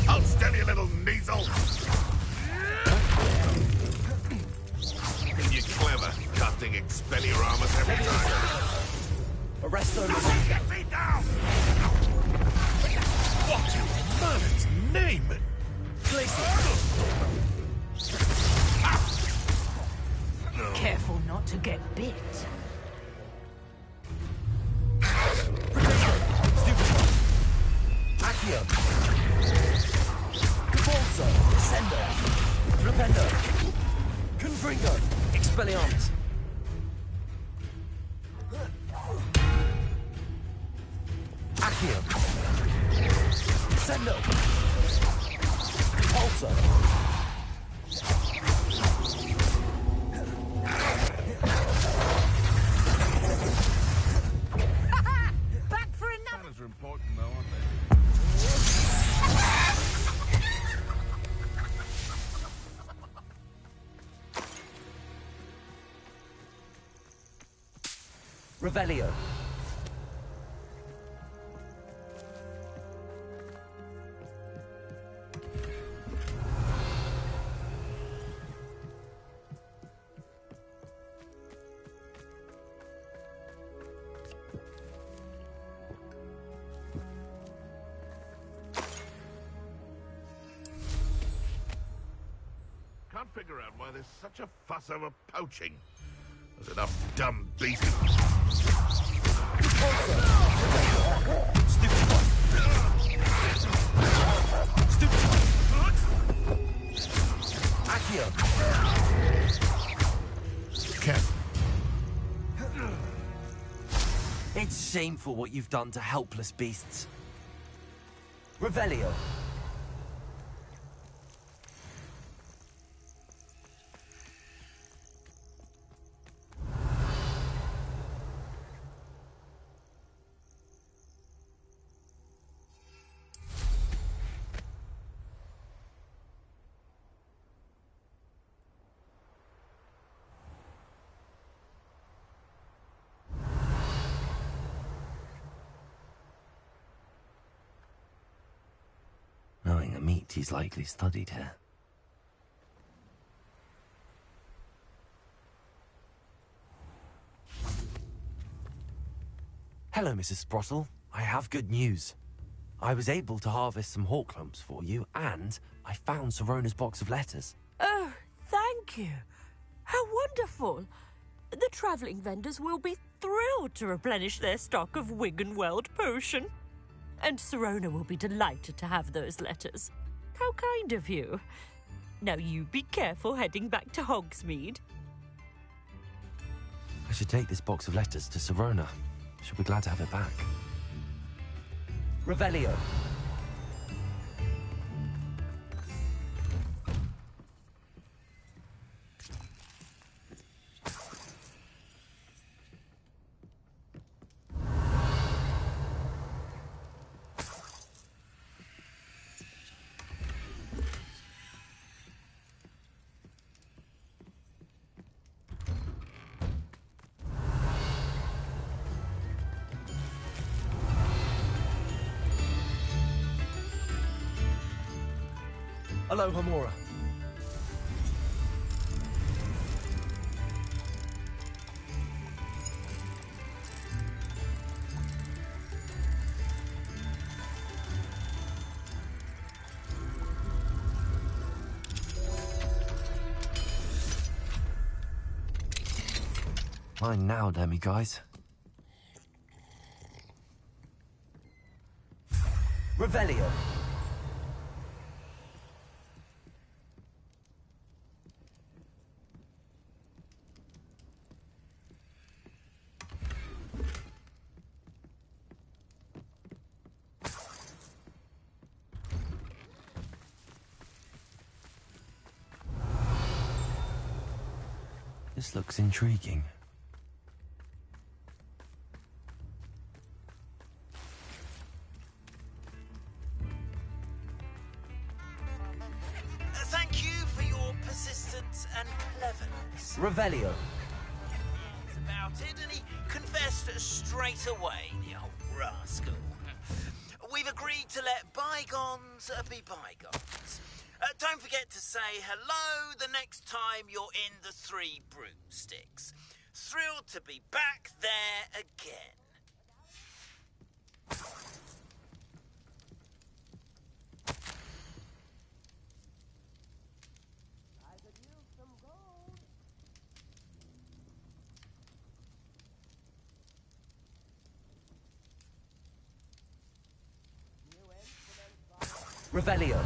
I'll steady a little Kneasel. You're clever, casting Expelliarmus every time. Arresto. Get me down! What in murder's name? Careful not to get bit. Accio. Cabalso. Descendo. Rependo. Confringo. Expelliarmus. Accio. Descendo. Compulso. Back for another. Manners are important, though, aren't they? Revelio. Can't figure out why there's such a fuss over poaching. There's enough dumb beasts. Accio. Careful. It's shameful what you've done to helpless beasts. Revelio. Knowing a meat he's likely studied here. Hello, Mrs. Sprottle. I have good news. I was able to harvest some hawk lumps for you, and I found Sirona's box of letters. Oh, thank you. How wonderful. The travelling vendors will be thrilled to replenish their stock of Wiggenweld potion. And Sirona will be delighted to have those letters. How kind of you. Now you be careful heading back to Hogsmeade. I should take this box of letters to Sirona. She'll be glad to have it back. Revelio. Alohomora. Mine now, demi-guys. Revelio. This looks intriguing. Thank you for your persistence and cleverness. Revelio. It's about it, and he confessed straight away, the old rascal. We've agreed to let bygones be bygones. Don't forget to say hello the next time you're in the Three Broomsticks. Thrilled to be back there again. Revelio.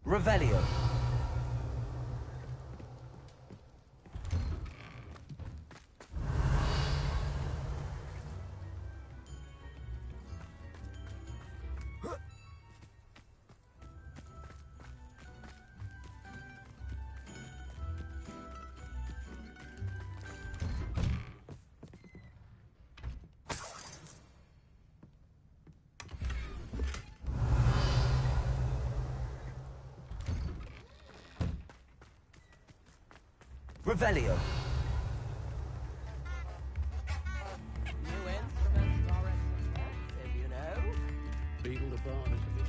Revelio. Revelio. New instruments are expensive, you know. Beetle the Bard is a bit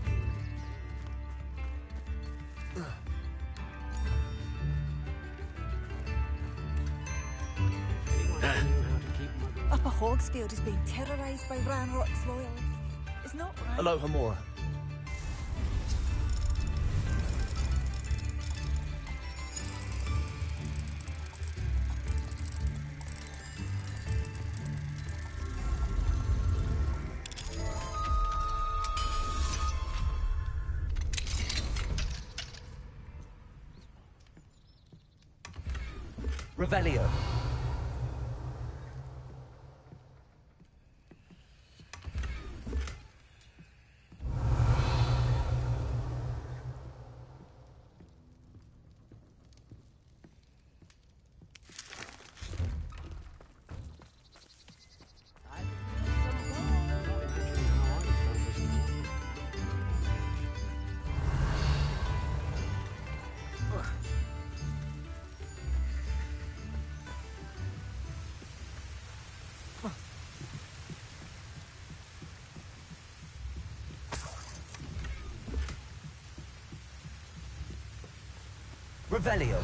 Upper Hogsfield is being terrorised by Ranrock's loyals. It's not right. Alohomora. Revelio. Revelio.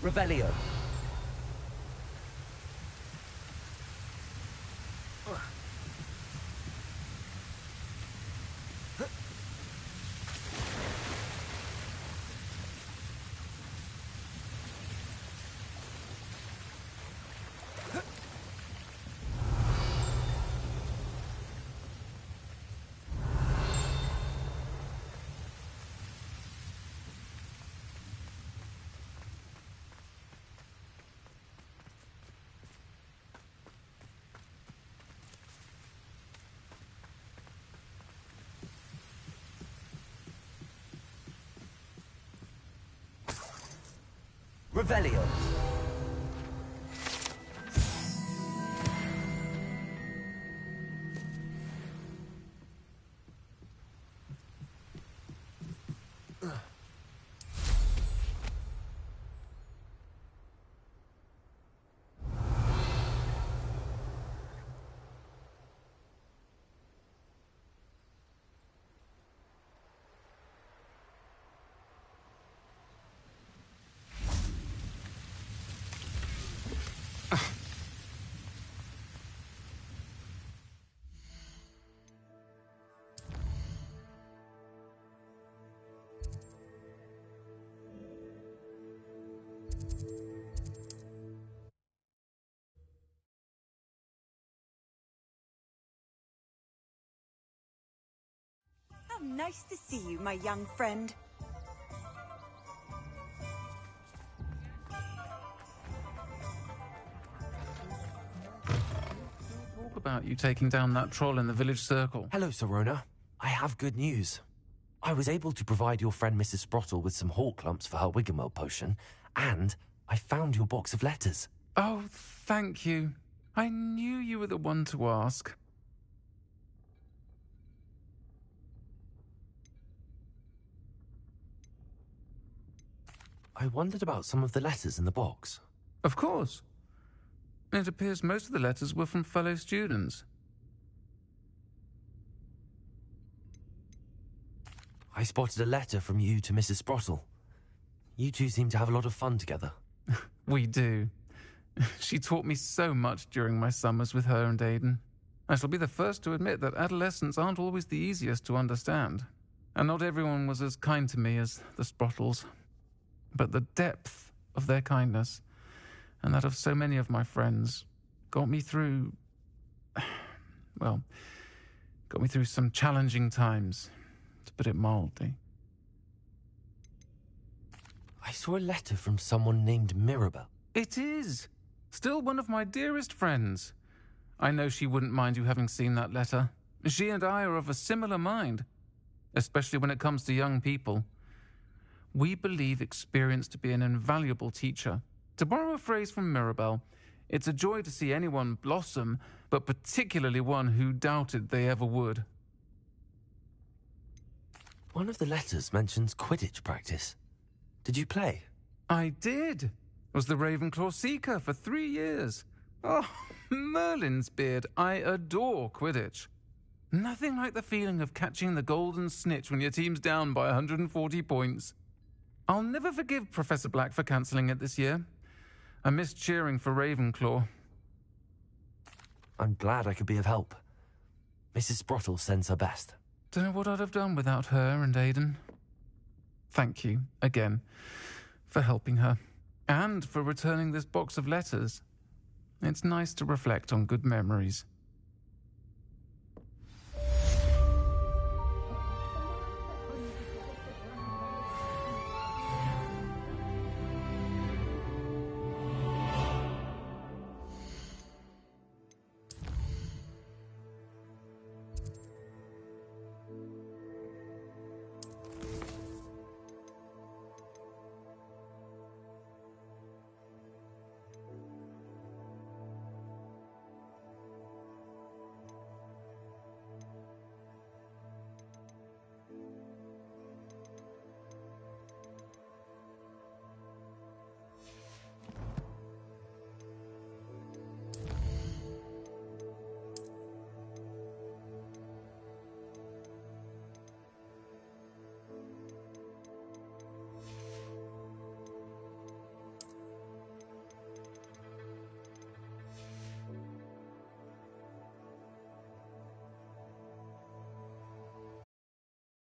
Revelio. Revelio. How nice to see you, my young friend. Talk about you taking down that troll in the village circle. Hello, Sorona. I have good news. I was able to provide your friend Mrs. Sprottle with some hawk lumps for her Wiggenweld potion, and I found your box of letters. Oh, thank you. I knew you were the one to ask. I wondered about some of the letters in the box. Of course. It appears most of the letters were from fellow students. I spotted a letter from you to Mrs. Sprottle. You two seem to have a lot of fun together. We do. She taught me so much during my summers with her and Aidan. I shall be the first to admit that adolescents aren't always the easiest to understand. And not everyone was as kind to me as the Sprottles. But the depth of their kindness, and that of so many of my friends, got me through... well, got me through some challenging times, to put it mildly. I saw a letter from someone named Mirabelle. It is! Still one of my dearest friends. I know she wouldn't mind you having seen that letter. She and I are of a similar mind, especially when it comes to young people. We believe experience to be an invaluable teacher. To borrow a phrase from Mirabelle, it's a joy to see anyone blossom, but particularly one who doubted they ever would. One of the letters mentions Quidditch practice. Did you play? I did. Was the Ravenclaw Seeker for 3 years. Oh, Merlin's beard, I adore Quidditch. Nothing like the feeling of catching the golden snitch when your team's down by 140 points. I'll never forgive Professor Black for cancelling it this year. I missed cheering for Ravenclaw. I'm glad I could be of help. Mrs. Sprottle sends her best. Don't know what I'd have done without her and Aidan. Thank you, again, for helping her, and for returning this box of letters. It's nice to reflect on good memories.